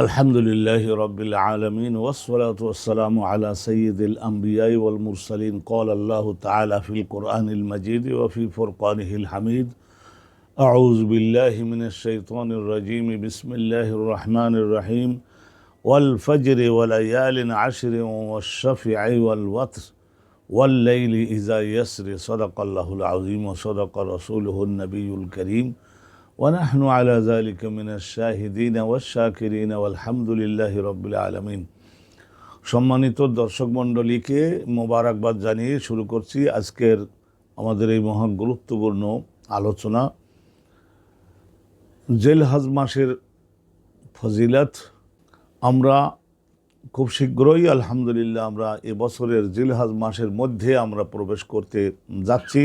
আলহামদুলিল্লাহি রাব্বিল আলামিন ওয়াসসালাতু ওয়াসসালামু আলা সাইয়্যিদিল আমবিয়াই ওয়াল মুরসালিন ক্বালা আল্লাহু তাআলা ফিল কুরআনিল মাজিদ ওয়া ফি ফুরকানিহিল হামিদ আউযু বিল্লাহি মিনাশ শাইতানির রাজীম বিসমিল্লাহির রাহমানির রহিম ওয়াল ফাজরি ওয়া লায়ালিন আশরিন ওয়াশ শাফিঈ ওয়াল ওয়াতর ওয়াল লাইলি ইযা ইয়াসরি সাদাকাল্লাহুল আযীম ওয়া সাদাকা রাসূলুহুন নবিয়্যুল কারীম ونحن على ذلك من الشاهدين والشاكرين والحمد لله رب العالمين। সম্মানিত দর্শক মণ্ডলীকে মোবারকবাদ জানিয়ে শুরু করছি আজকের আমাদের এই মহা গুরুত্বপূর্ণ আলোচনা, জিলহজ মাসের ফজিলত। আমরা খুব শীঘ্রই আলহামদুলিল্লাহ আমরা এবছরের জিলহজ মাসের মধ্যে আমরা প্রবেশ করতে যাচ্ছি।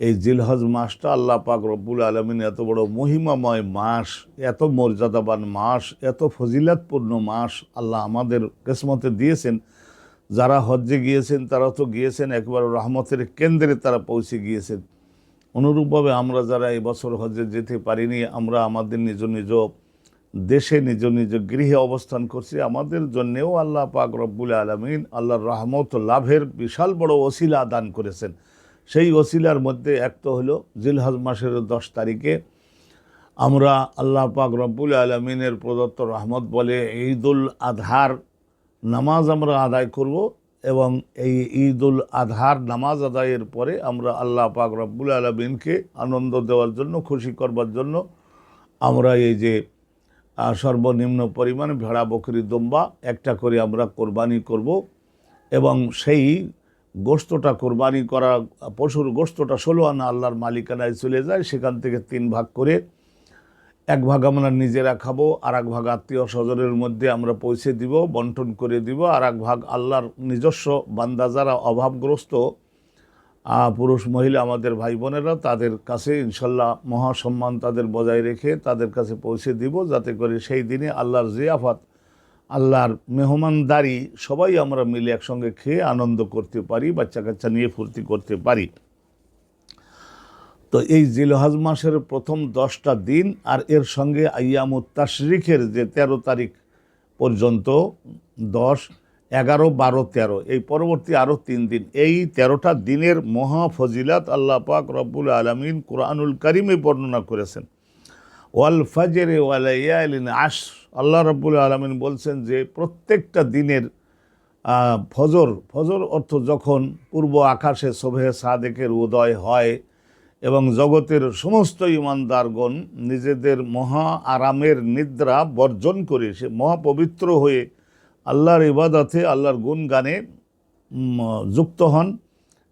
এই জিলহজ মাসটা আল্লাহ পাক রব্বুল আলামিন এত বড় মহিমাময় মাস, এত মর্যাদাবান মাস, এত ফজিলতপূর্ণ মাস আল্লাহ আমাদের কিসমতে দিয়েছেন। যারা হজ্জে গিয়েছেন তারা তো গিয়েছেন, একবার রহমতের কেন্দ্রে তারা পৌঁছে গিয়েছেন। অনুরূপভাবে আমরা যারা এই বছর হজ্জে যেতে পারিনি, আমরা আমাদের নিজ নিজ দেশে নিজ নিজ গৃহে অবস্থান করছি। আমাদের জন্যেও আল্লাহ পাক রব্বুল আলামিন আল্লাহর রহমত লাভের বিশাল বড় ওসিলা দান করেছেন। সেই ওসিলার মধ্যে একটা হলো জিলহজ মাসের 10 তারিখে আমরা আল্লাহ পাক রব্বুল আলামিনের প্রদত্ত রহমত বলে ঈদুল আজহার নামাজ আমরা আদায় করব, এবং এই ঈদুল আজহার নামাজ আদায়ের পরে আমরা আল্লাহ পাক রব্বুল আলামিনকে আনন্দ দেওয়ার জন্য, খুশি করবার জন্য আমরা এই যে সর্বনিম্ন পরিমাণে ভেড়া, বকরি, দুম্বা একটা করে আমরা কোরবানি করব, এবং সেই গোশতটা কোরবানি করা পশুর গোশতটা 16 আনা আল্লাহর মালিকানায় চলে যায়। সেখান থেকে 3 ভাগ করে, 1 ভাগ আমরা নিজেরা খাবো, আর 1 ভাগ আত্মীয় স্বজনের মধ্যে আমরা পৌঁছে দিব, বন্টন করে দিব, আর 1 ভাগ আল্লাহর নিজস্ব বান্দা যারা অভাবগ্রস্ত পুরুষ মহিলা আমাদের ভাই বোনেরা তাদের কাছে ইনশাল্লাহ মহাসম্মান তাদের বজায় রেখে তাদের কাছে পৌঁছে দিব, যাতে করে সেই দিনে আল্লাহর জিয়াফত, আল্লাহর মেহমানদারি সবাই আমরা মিলে একসঙ্গে খেয়ে আনন্দ করতে পারি, বাচ্চা কাচ্চা নিয়ে ফুর্তি করতে পারি। তো এই জিলহজ মাসের প্রথম 10টা দিন আর এর সঙ্গে আইয়ামুত তাশরিকের যে 13 তারিখ পর্যন্ত, 10, 11, 12, 13 এই পরবর্তী আরও 3 দিন, এই 13টা দিনের মহা ফজিলত আল্লাহ পাক রব্বুল আলামিন কুরআনুল কারীমে বর্ণনা করেছেন। ওয়াল ফাজরে ওয়া লায়ালিন আশর, আল্লাহ রাব্বুল আলামিন বলছেন যে প্রত্যেকটা দিনের ফজর অর্থ যখন পূর্ব আকাশে শোভে সাদেকের উদয় হয় এবং জগতের সমস্ত ইমানদারগণ নিজেদের মহা আরামের নিদ্রা বর্জন করে সে মহাপবিত্র হয়ে আল্লাহর ইবাদতে, আল্লাহর গুণগানে যুক্ত হন,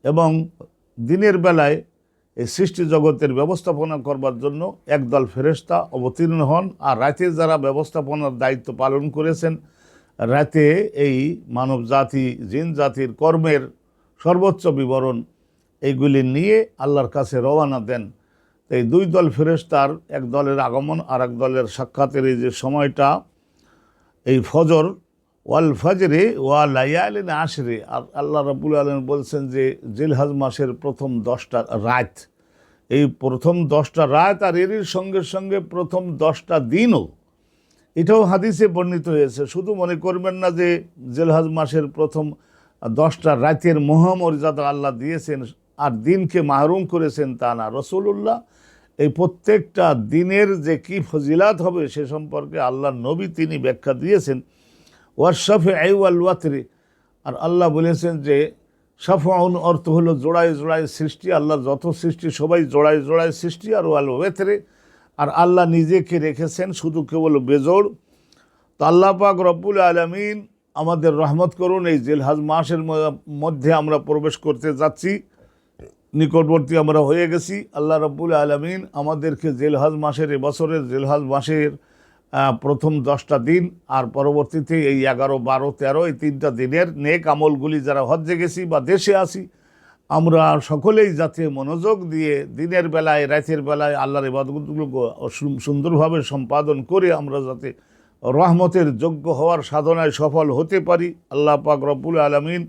এবং দিনের বেলায় এই সৃষ্টি জগতের ব্যবস্থাপনা করবার জন্য একদল ফেরেশতা অবতীর্ণ হন, আর রাতে যারা ব্যবস্থাপনার দায়িত্ব পালন করেছেন, রাতে এই মানব জাতি, জিন জাতির কর্মের সর্বোচ্চ বিবরণ এইগুলি নিয়ে আল্লাহর কাছে রওনা দেন। এই 2 দল ফেরেশতার, এক দলের আগমন আর এক দলের সাক্ষাতের এই যে সময়টা, এই ফজর, ওয়াল ফজরে ওয়া লায়ালিন আশরে, আর আল্লাহ রাব্বুল আলামিন বলছেন যে জিলহজ মাসের প্রথম 10টা রাত, এই প্রথম 10টা রাত আর এরই সঙ্গে সঙ্গে প্রথম 10টা দিনও, এটাও হাদিসে বর্ণিত হয়েছে। শুধু মনে করবেন না যে জিলহজ মাসের প্রথম 10টা রাতের মহামর্যাদা আল্লাহ দিয়েছেন আর দিনকে মাহরুম করেছেন, তা না। রাসূলুল্লাহ এই প্রত্যেকটা দিনের যে কি ফজিলাত হবে সে সম্পর্কে আল্লাহর নবী তিনি ব্যাখ্যা দিয়েছেন। ওয়াশফা'i ওয়াল ওয়াতরি, আর আল্লাহ বলেছেন যে শাফাউন অর্থ হলো জোড়ায় জোড়ায় সৃষ্টি, আল্লাহর যত সৃষ্টি সবাই জোড়ায় জোড়ায় সৃষ্টি, আর ওয়াল ওয়াতরে, আর আল্লাহ নিজেকে রেখেছেন শুধু কেবল বেজোড়। তো আল্লাহ পাক রব্বুল আলামিন আমাদের রহমত করুন। এই জিলহজ মাসের মধ্যে আমরা প্রবেশ করতে যাচ্ছি, নিকটবর্তী আমরা হয়ে গেছি। আল্লাহ রব্বুল আলামিন আমাদেরকে জিলহজ মাসের, এবছরের জিলহজ মাসের প্রথম 10টা দিন আর পরবর্তীতে এই 11, 12, 13 এই 3টা দিনের নেক আমলগুলি যারা হজ্জে গেছি বা দেশে আসি, আমরা সকলেই যাতে মনোযোগ দিয়ে দিনের বেলায়, রাতের বেলায় আল্লাহর ইবাদতগুলো সুন্দরভাবে সম্পাদন করে আমরা যাতে রহমতের যোগ্য হওয়ার সাধনায় সফল হতে পারি। আল্লাহ পাক রব্বুল আলামিন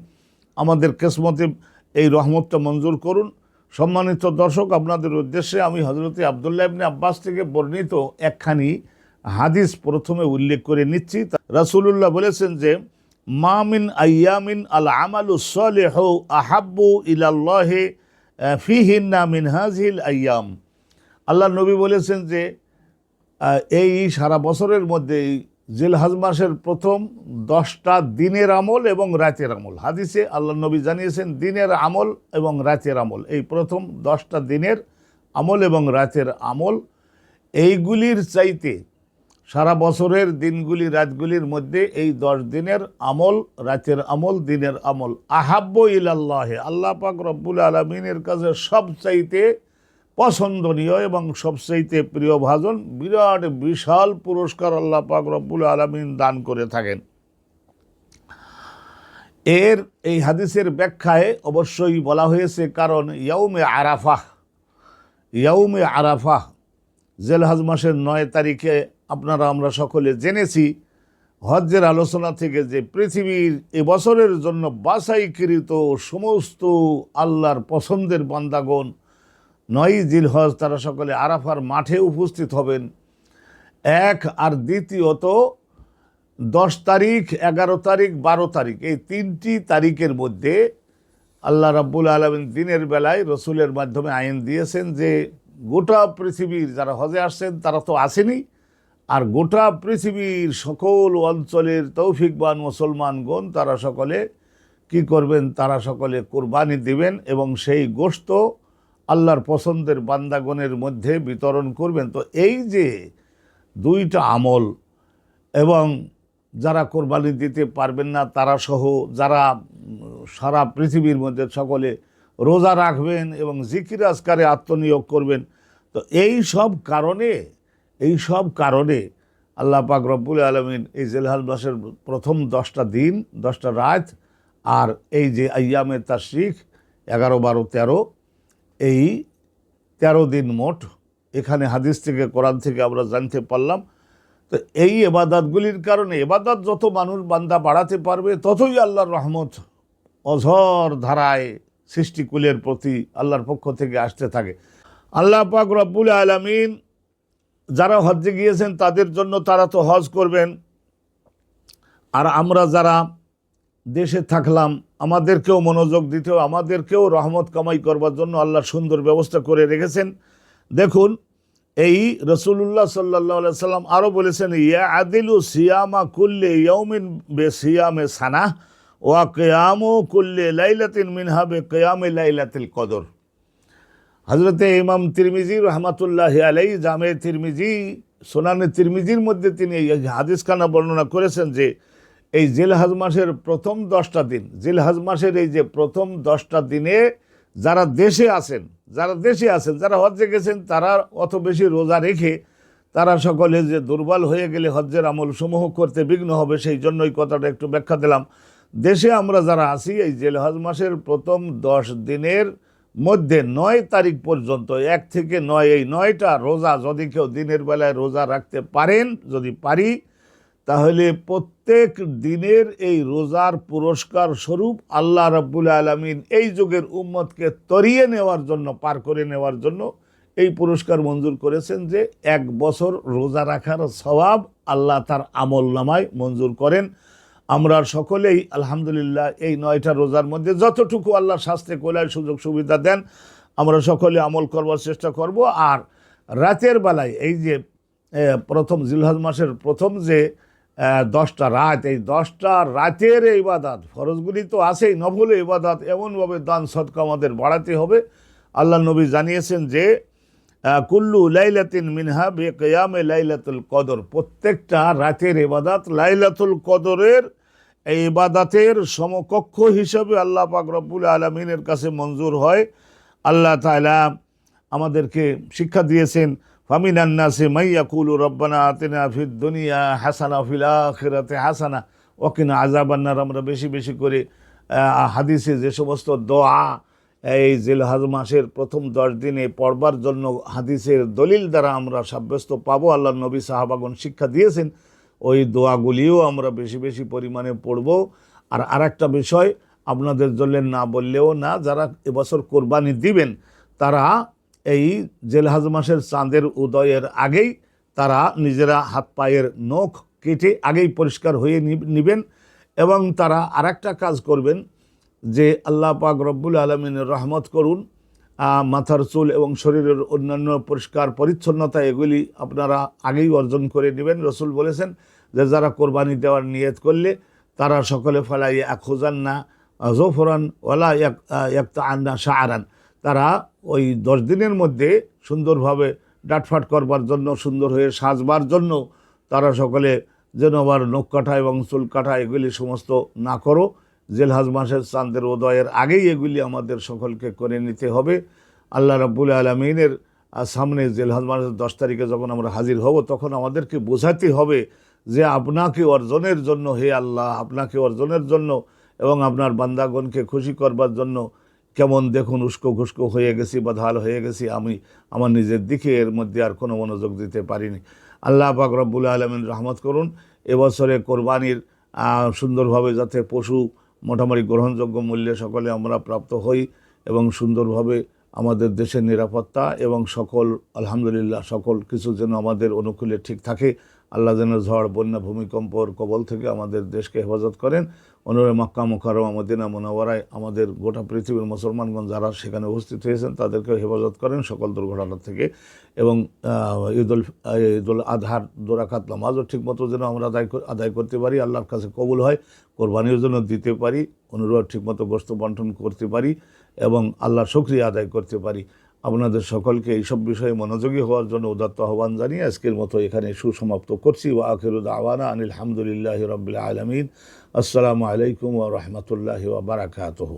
আমাদের কিসমতে এই রহমতটা মঞ্জুর করুন। সম্মানিত দর্শক, আপনাদের উদ্দেশ্যে আমি হযরত আব্দুল্লাহ ইবনে আব্বাস থেকে বর্ণিত একখানি হাদিস প্রথমে উল্লেখ করে নিচ্ছি। রাসূলুল্লাহ বলেছেন যে মা মিন আইয়ামিন আল আমালু সালিহু আহাব্বু ইলাল্লাহি ফিহিন্না মিন হাযিহিল আইয়াম। আল্লাহ নবী বলেছেন যে এই সারা বছরের মধ্যে জিলহজ মাসের প্রথম 10টা দিনের আমল এবং রাতের আমল, হাদিসে আল্লাহ নবী জানিয়েছেন দিনের আমল এবং রাতের আমল, এই প্রথম 10টা দিনের আমল এবং রাতের আমল এইগুলির চাইতে সারা বছরের দিনগুলি রাতগুলির মধ্যে এই 10 দিনের আমল, রাতের আমল, দিনের আমল আহাব্বু ইলাল্লাহি, আল্লাহ পাক রব্বুল আলামিনের কাছে সবচাইতে পছন্দনীয় এবং সবচাইতে প্রিয় ভাজন, বিরাট বিশাল পুরস্কার আল্লাহ পাক রব্বুল আলামিন দান করে থাকেন। এই হাদিসের ব্যাখ্যায় অবশ্যই বলা হয়েছে, কারণ ইয়াউমে আরাফাহ জিলহজ মাসের 9 তারিখে আমরা সকলে জেনেছি হজ্জের আলোচনা থেকে যে পৃথিবীর এবছরের জন্য বাছাইকৃত সমস্ত আল্লাহর পছন্দের বান্দাগণ 9ই জিলহজ তারা সকলে আরাফার মাঠে উপস্থিত হবেন। আর দ্বিতীয়ত 10 তারিখ, 11 তারিখ, 12 তারিখ এই 3টি তারিখের মধ্যে আল্লাহ রাব্বুল আলামিন দিনের বেলায় রসুলের মাধ্যমে আইন দিয়েছেন যে গোটা পৃথিবীর যারা হজে আসছেন তারা তো আসেনি, আর গোটা পৃথিবীর সকল অঞ্চলের তৌফিকবান মুসলমানগণ তারা সকলে কি করবেন, তারা সকলে কোরবানি দিবেন এবং সেই গোশত আল্লাহর পছন্দের বান্দাগণের মধ্যে বিতরণ করবেন। তো এই যে 2টা আমল, এবং যারা কোরবানি দিতে পারবেন না তারা সহ যারা সারা পৃথিবীর মধ্যে সকলে রোজা রাখবেন এবং জিকির আজকারে আত্মনিয়োগ করবেন। তো এই সব কারণে আল্লাহ পাক রব্বুল আলামিন এই জিলহজ মাসের প্রথম 10টা দিন, 10টা রাত, আর এই যে আইয়ামে তাশরিক 11, 12, 13, এই 13 দিন মোট এখানে হাদিস থেকে, কোরআন থেকে আমরা জানতে পারলাম। তো এই ইবাদতগুলির কারণে, ইবাদত যত মানুষ বান্দা বাড়াতে পারবে ততই আল্লাহর রহমত অঝর ধারায় সৃষ্টিকুলের প্রতি আল্লাহর পক্ষ থেকে আসতে থাকে। আল্লাহ পাক রব্বুল আলামিন যারা হজ্জে গিয়েছেন তাদের জন্য তারা তো হজ করবেন, আর আমরা যারা দেশে থাকলাম আমাদেরকেও মনোযোগ দিতেও, আমাদেরকেও রহমত কামাই করবার জন্য আল্লাহ সুন্দর ব্যবস্থা করে রেখেছেন। দেখুন এই রাসূলুল্লাহ সাল্লাল্লাহু আলাইহি সাল্লাম আরও বলেছেন ইয়া আদিলু সিয়ামা কুল্লি ইয়াউমিন বে সিয়ামে সানাহ ওয়া কিয়ামু কুল্লি লাইলাতিন মিনহা বে কিয়ামে লাইলাতুল কদর। হযরতে ইমাম তিরমিজি রহমাতুল্লাহি আলাইহি জামে তিরমিজি, সুনানে তিরমিজির মধ্যে তিনি এই হাদিসখানা বর্ণনা করেছেন যে এই জিলহজ মাসের প্রথম 10টা দিন, জিলহজ মাসের এই যে প্রথম 10টা দিনে যারা দেশে আছেন, যারা হজ্জে গেছেন তারা অত বেশি রোজা রেখে তারা সকলে যে দুর্বল হয়ে গেলে হজ্জের আমল সমূহ করতে বিঘ্ন হবে, সেই জন্যই কথাটা একটু ব্যাখ্যা দিলাম। দেশে আমরা যারা আছি এই জিলহজ মাসের প্রথম 10 দিনের মধ্যে 9 তারিখ পর্যন্ত, 1 থেকে 9, এই 9টা রোজা যদি কেউ দিনের বেলায় রোজা রাখতে পারেন, যদি পারি, তাহলে প্রত্যেক দিনের এই রোজার পুরস্কার স্বরূপ আল্লাহ রাব্বুল আলামিন এই যুগের উম্মতকে তরিয়ে নেওয়ার জন্য, পার করে নেওয়ার জন্য এই পুরস্কার মঞ্জুর করেছেন যে 1 বছর রোজা রাখার সওয়াব আল্লাহ তার আমল নামায় মঞ্জুর করেন। আমরা সকলেই আলহামদুলিল্লাহ এই 9টা রোজার মধ্যে যতটুকু আল্লাহ শাস্তে কোলায় সুযোগ সুবিধা দেন আমরা সকলে আমল করবার চেষ্টা করব। আর রাতের বেলায় এই যে প্রথম জিলহজ মাসের প্রথম যে 10টা রাত, এই 10টা রাতের ইবাদত, ফরজগুলি তো আছেই, নফল ইবাদত এমনভাবে দান সদকা আমাদের বাড়াতে হবে। আল্লাহ নবী জানিয়েছেন যে কুল্লু লাইলাতিন মিনহা বে কিয়ামে লাইলাতুল কদর, প্রত্যেকটা রাতের ইবাদত লাইলাতুল কদরের এই ইবাদতের সমকক্ষ হিসাবে আল্লাহ পাক রব্বুল আলামিনের কাছে মঞ্জুর হয়। আল্লাহ তাআলা আমাদেরকে শিক্ষা দিয়েছেন ফামিনান নাসি মান ইয়াকুলু রব্বানা আতিনা ফিদ দুনিয়া হাসানা ফিল আখিরাতি হাসানা ওয়া কিনা আযাবান নার। আমরা বেশি বেশি করে হাদিসে যে সমস্ত দোয়া এই জিলহজ মাসের প্রথম 10 দিনে পড়বার জন্য হাদিসের দলিল দ্বারা আমরা সাব্যস্ত পাবো, আল্লাহ নবী সাহাবাগণ শিক্ষা দিয়েছেন, ওই দোয়াগুলিও আমরা বেশি বেশি পরিমাণে পড়ব। আর আরেকটা বিষয় আপনাদের জন্য না বললেও না, যারা এবছর কোরবানি দিবেন তারা এই জিলহজ মাসের চাঁদের উদয়ের আগেই তারা নিজেরা হাত পায়ের নখ কেটে আগেই পরিষ্কার হয়ে নেবেন। এবং তারা আরেকটা কাজ করবেন যে আল্লাহ পাক রব্বুল আলমিনের রহমত করুন, মাথার চুল এবং শরীরের অন্যান্য পরিষ্কার পরিচ্ছন্নতা এগুলি আপনারা আগেই অর্জন করে নেবেন। রসুল বলেছেন যে যারা কোরবানি দেওয়ার নিয়ত করলে তারা সকলে ফলাই খুজান্না জোফরান ওয়ালা একটা আন্না শাহরান, তারা ওই 10 দিনের মধ্যে সুন্দরভাবে ডাটফাট করবার জন্য, সুন্দর হয়ে সাজবার জন্য তারা সকলে যেন আবার নখ কাটা এবং চুল কাটা এগুলি সমস্ত না করো। জিলহজ মাসের চাঁদের উদয়ের আগেই এগুলি আমাদের সকলকে করে নিতে হবে। আল্লাহ রাব্বুল আলামিনের সামনে জিলহজ মাসের 10 তারিখে যখন আমরা হাজির হব, তখন আমাদেরকে বোঝাতে হবে যে আপনাকে অর্জনের জন্য, হে আল্লাহ, আপনাকে অর্জনের জন্য এবং আপনার বান্দাগণকে খুশি করবার জন্য কেমন দেখুন উস্কো খুস্কো হয়ে গেছি, বদহাল হয়ে গেছি, আমি আমার নিজের দিকে এর মধ্যে আর কোনো মনোযোগ দিতে পারিনি। আল্লাহ পাক রব্বুল আলামিন রহমত করুন। এবছরে কোরবানির সুন্দরভাবে যাতে পশু মোটামুটি গ্রহণযোগ্য মূল্যে সকলে আমরা প্রাপ্ত হই এবং সুন্দরভাবে আমাদের দেশের নিরাপত্তা এবং সকল আলহামদুলিল্লাহ সকল কিছু যেন আমাদের অনুকূলে ঠিক থাকে। আল্লাহ যেন ঝড়, বন্যা, ভূমিকম্পর কবল থেকে আমাদের দেশকে হেফাজত করেন। অনুরে মক্কা মুকাররমা মদিনা মুনাওয়ারায় আমাদের গোটা পৃথিবীর মুসলমানগণ যারা সেখানে উপস্থিত হয়েছেন তাদেরকে হেফাজত করেন সকল দুর্ঘটনা থেকে। এবং ঈদুল আজহার 2 রাকাত নামাজও ঠিকমতো যেন আমরা আদায় করতে পারি, আল্লাহর কাছে কবুল হয়, কোরবানিও যেন দিতে পারি, অনুরোধ ঠিকমতো গোশত বন্টন করতে পারি এবং আল্লাহর শুকরিয়া আদায় করতে পারি। আপনাদের সকলকে এইসব বিষয়ে মনোযোগী হওয়ার জন্য উদাত্ত আহ্বান জানিয়ে আজকের মতো এখানে সুসমাপ্ত করছি। ওয়া আখিরু দাওয়ানা আনিল হামদুলিল্লাহি রাব্বিল আলামিন। আসসালামু আলাইকুম ওয়া রাহমাতুল্লাহি ওয়া বারাকাতুহু।